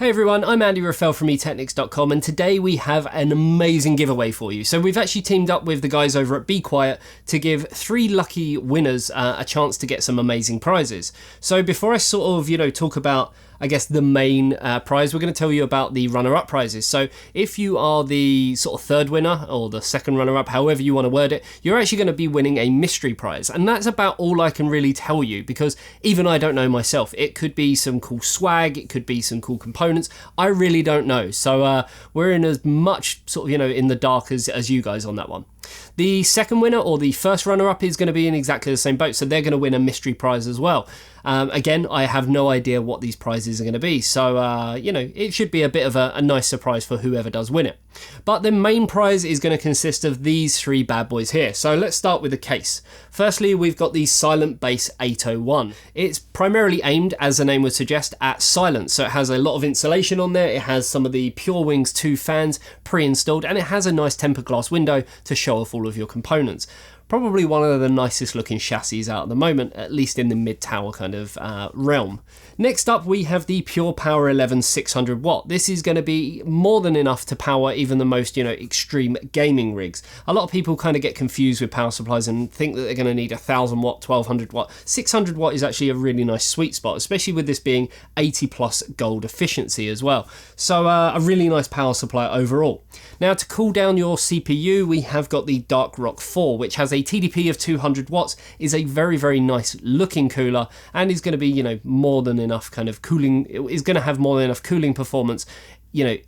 Hey everyone, I'm Andy Raffel from eTeknix.com, and today we have an amazing giveaway for you. So we've actually teamed up with the guys over at Be Quiet to give 3 lucky winners a chance to get some amazing prizes. So before I sort of, talk about, I guess, the main prize, we're going to tell you about the runner-up prizes. So if you are the sort of 3rd winner or the 2nd runner-up, however you want to word it, you're actually going to be winning a mystery prize. And that's about all I can really tell you, because even I don't know myself. It could be some cool swag, it could be some cool components. I really don't know. So we're in as much sort of, in the dark as you guys on that one. The 2nd winner or the 1st runner-up is going to be in exactly the same boat, so they're going to win a mystery prize as well. Again, I have no idea what these prizes are going to be, so it should be a bit of a nice surprise for whoever does win it. But the main prize is going to consist of these 3 bad boys here. So let's start with the case. Firstly, we've got the Silent Bass 801. It's primarily aimed, as the name would suggest, at silence. So it has a lot of insulation on there, it has some of the Pure Wings 2 fans pre-installed, and it has a nice tempered glass window to show off all of your components. Probably one of the nicest looking chassis out at the moment, at least in the mid-tower kind of realm. Next up, we have the Pure Power 11 600 watt. This is going to be more than enough to power even the most, extreme gaming rigs. A lot of people kind of get confused with power supplies and think that they're going to need 1000 watt, 1200 watt. 600 watt is actually a really nice sweet spot, especially with this being 80 plus gold efficiency as well. So a really nice power supply overall. Now, to cool down your CPU, we have got the Dark Rock 4, which has a TDP of 200 watts, is a very, very nice looking cooler, and is going to be, more than enough kind of cooling, is going to have more than enough cooling performance,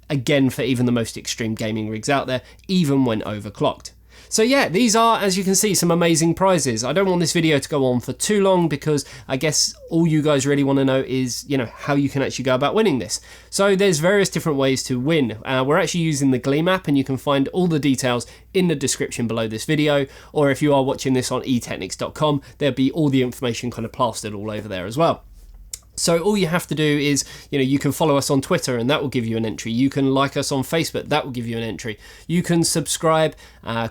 again, for even the most extreme gaming rigs out there, even when overclocked. So yeah, these are, as you can see, some amazing prizes. I don't want this video to go on for too long, because I guess all you guys really want to know is, how you can actually go about winning this. So there's various different ways to win. We're actually using the Gleam app, and you can find all the details in the description below this video, or if you are watching this on eTeknix.com, there'll be all the information kind of plastered all over there as well. So all you have to do is, you can follow us on Twitter and that will give you an entry. You can like us on Facebook, that will give you an entry. You can subscribe,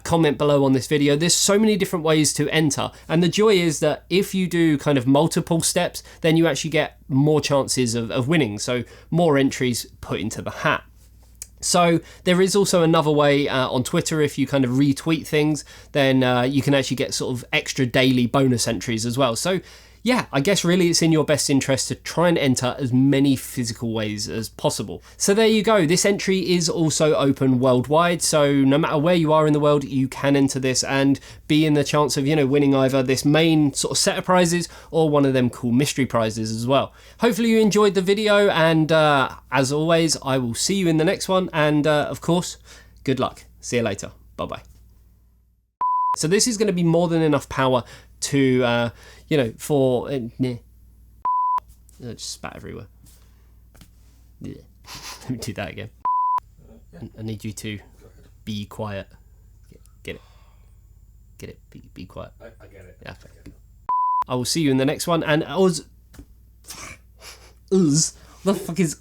comment below on this video. There's so many different ways to enter. And the joy is that if you do kind of multiple steps, then you actually get more chances of winning. So more entries put into the hat. So there is also another way on Twitter. If you kind of retweet things, then you can actually get sort of extra daily bonus entries as well. So yeah, I guess really it's in your best interest to try and enter as many physical ways as possible. So there you go. This entry is also open worldwide. So no matter where you are in the world, you can enter this and be in the chance of, winning either this main sort of set of prizes or one of them cool mystery prizes as well. Hopefully you enjoyed the video, and as always, I will see you in the next one. And of course, good luck. See you later. Bye-bye. So this is going to be more than enough power to, for... I just spat everywhere. Yeah. Let me do that again. I need you to be quiet. Get it. Get it. Be quiet. I get it. Yeah, okay. I will see you in the next one. And What the fuck is